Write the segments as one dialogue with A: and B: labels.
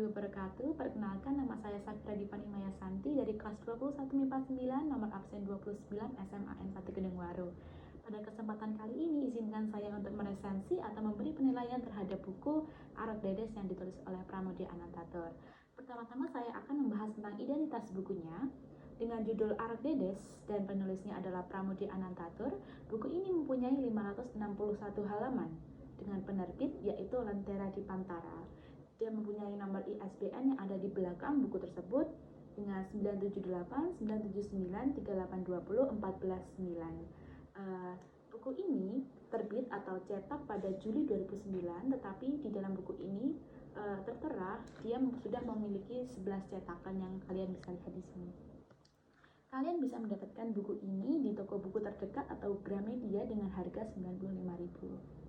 A: warahmatullahi wabarakatuh. Perkenalkan, nama saya Safira Dipani Mayasanti dari kelas 21 MIPA 9, nomor absen 29 SMAN 1 Gedungwaru. Pada kesempatan kali ini, izinkan saya untuk meresensi atau memberi penilaian terhadap buku Arok Dedes yang ditulis oleh Pramoedya Anantatur. Pertama-tama saya akan membahas tentang identitas bukunya. Dengan judul Arok Dedes dan penulisnya adalah Pramoedya Anantatur, buku ini mempunyai 561 halaman dengan penerbit yaitu Lentera Dipantara. Dia mempunyai nomor ISBN yang ada di belakang buku tersebut dengan 978 979 3820 149. Buku ini terbit atau cetak pada Juli 2009, tetapi di dalam buku ini tertera dia sudah memiliki 11 cetakan yang kalian bisa lihat di sini. Kalian bisa mendapatkan buku ini di toko buku terdekat atau Gramedia dengan harga 95.000.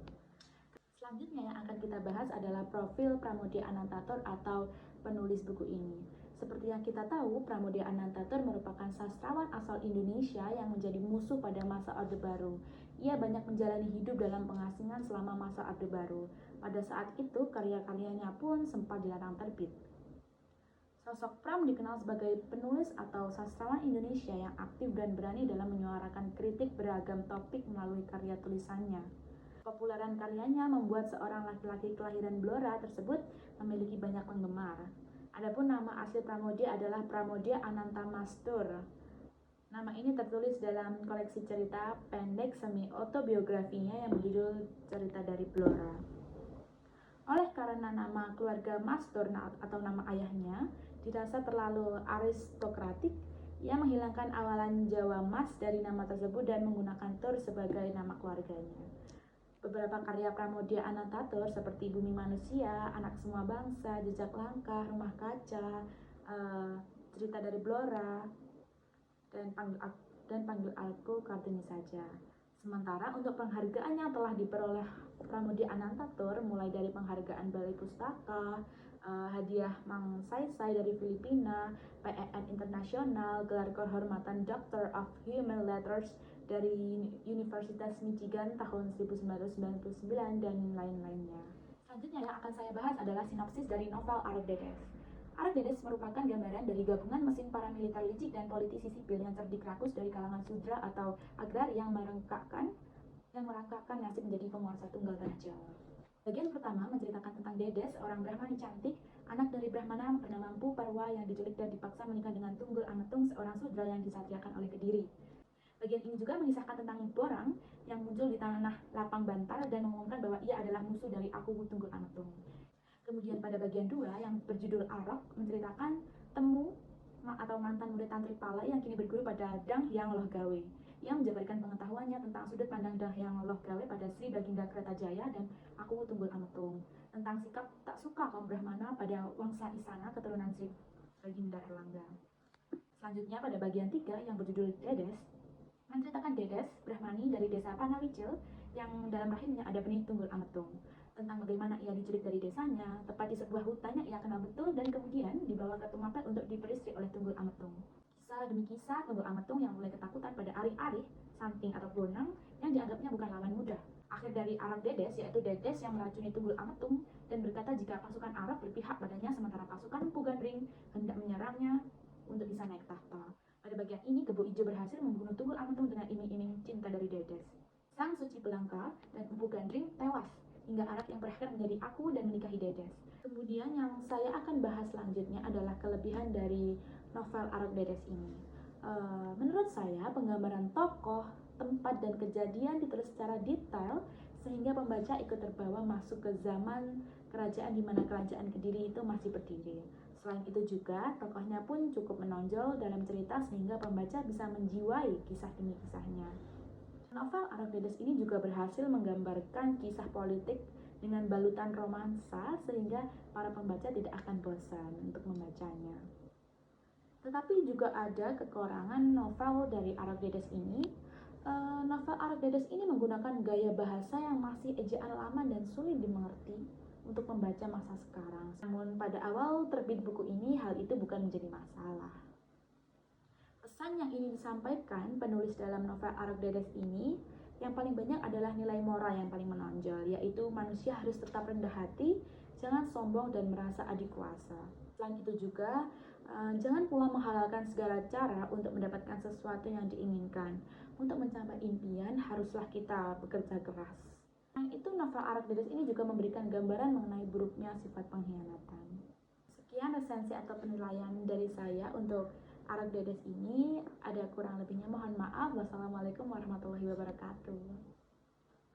A: Selanjutnya yang akan kita bahas adalah profil Pramoedya Anantatur atau penulis buku ini. Seperti yang kita tahu, Pramoedya Anantatur merupakan sastrawan asal Indonesia yang menjadi musuh pada masa Orde Baru. Ia banyak menjalani hidup dalam pengasingan selama masa Orde Baru. Pada saat itu, karya-karyanya pun sempat dilarang terbit. Sosok Pram dikenal sebagai penulis atau sastrawan Indonesia yang aktif dan berani dalam menyuarakan kritik beragam topik melalui karya tulisannya. Kepopuleran karyanya membuat seorang laki-laki kelahiran Blora tersebut memiliki banyak penggemar. Adapun nama asli Pramoedya adalah Pramoedya Anantamastur. Nama ini tertulis dalam koleksi cerita pendek semi-autobiografinya yang berjudul Cerita dari Blora. Oleh karena nama keluarga Mastur atau nama ayahnya dirasa terlalu aristokratik, ia menghilangkan awalan Jawa Mas dari nama tersebut dan menggunakan Tur sebagai nama keluarganya. Beberapa karya Pramoedya Anantatur seperti Bumi Manusia, Anak Semua Bangsa, Jejak Langkah, Rumah Kaca, Cerita dari Blora, dan Panggil Aku Kartini Saja. Sementara untuk penghargaan yang telah diperoleh Pramoedya Anantatur, mulai dari penghargaan Balai Pustaka, hadiah Mang Saisai dari Filipina, PEN Internasional, gelar kehormatan Doctor of Human Letters dari Universitas Michigan tahun 1999 dan lain-lainnya. Selanjutnya yang akan saya bahas adalah sinopsis dari novel Arok Dedes. Arok Dedes merupakan gambaran dari gabungan mesin paramiliter licik dan politisi sipil yang cerdik rakus dari kalangan sudra atau agrar yang merangkakkan nasib menjadi penguasa tunggal tanah Jawa. Bagian pertama menceritakan tentang Dedes, seorang Brahmani cantik, anak dari Brahmana bernama Mpu Parwa yang diculik dan dipaksa menikah dengan Tunggul Ametung, seorang sudra yang disatriakan oleh Kediri. Bagian ini juga mengisahkan tentang Borang yang muncul di tanah lapang Bantar dan mengumumkan bahwa ia adalah musuh dari Aku Tunggul Ametung. Kemudian pada bagian 2 yang berjudul Arok menceritakan temu atau mantan murid Tantri Pala yang kini berguru pada Dang Hyang Loh Gawe, yang menjabarkan pengetahuannya tentang sudut pandang Dang Hyang Loh Gawe pada Sri Baginda Kertajaya dan Aku Tunggul Ametung, tentang sikap tak suka kaum Brahmana pada Wangsa Isana keturunan Sri Baginda Erlangga. Selanjutnya pada bagian 3 yang berjudul Dedes menceritakan Dedes, Brahmani dari desa Panawicil yang dalam rahimnya ada benih Tunggul Ametung, tentang bagaimana ia diculik dari desanya, tepat di sebuah hutan yang ia kenal betul dan kemudian dibawa ke Tumapel untuk diperistri oleh Tunggul Ametung. Kisah demi kisah Tunggul Ametung yang mulai ketakutan pada Arih-Arih, Santing atau Bonang yang dianggapnya bukan lawan mudah. Akhir dari Arok Dedes yaitu Dedes yang meracuni Tunggul Ametung dan berkata jika pasukan Arok berpihak padanya sementara pasukan Mpu Gandring hendak menyerangnya untuk bisa naik tahta. Pada bagian ini, Kebo Ijo berhasil membunuh Tunggul Ametung dengan iming-iming cinta dari Dedes. Sang Suci Pelangka dan Mpu Gandring tewas, hingga Arok yang berakhir menjadi Aku dan menikahi Dedes. Kemudian yang saya akan bahas selanjutnya adalah kelebihan dari novel Arok Dedes ini. Menurut saya, penggambaran tokoh, tempat, dan kejadian ditulis secara detail sehingga pembaca ikut terbawa masuk ke zaman kerajaan di mana kerajaan Kediri itu masih berdiri. Selain itu juga, tokohnya pun cukup menonjol dalam cerita sehingga pembaca bisa menjiwai kisah demi kisahnya. Novel Arok Dedes ini juga berhasil menggambarkan kisah politik dengan balutan romansa sehingga para pembaca tidak akan bosan untuk membacanya. Tetapi juga ada kekurangan novel dari Arok Dedes ini. Novel Arok Dedes ini menggunakan gaya bahasa yang masih ejaan lama dan sulit dimengerti untuk pembaca masa sekarang. Namun pada awal terbit buku ini hal itu bukan menjadi masalah. Pesan yang ingin disampaikan penulis dalam novel Arok Dedes ini yang paling banyak adalah nilai moral yang paling menonjol, yaitu manusia harus tetap rendah hati Jangan sombong dan merasa adik kuasa. Selain itu juga, jangan pula menghalalkan segala cara untuk mendapatkan sesuatu yang diinginkan. Untuk mencapai impian, haruslah kita bekerja keras. Selain itu, novel Arak-Dedes ini juga memberikan gambaran mengenai buruknya sifat pengkhianatan. Sekian resensi atau penilaian dari saya untuk Arak-Dedes ini. Ada kurang lebihnya mohon maaf. Wassalamualaikum warahmatullahi wabarakatuh.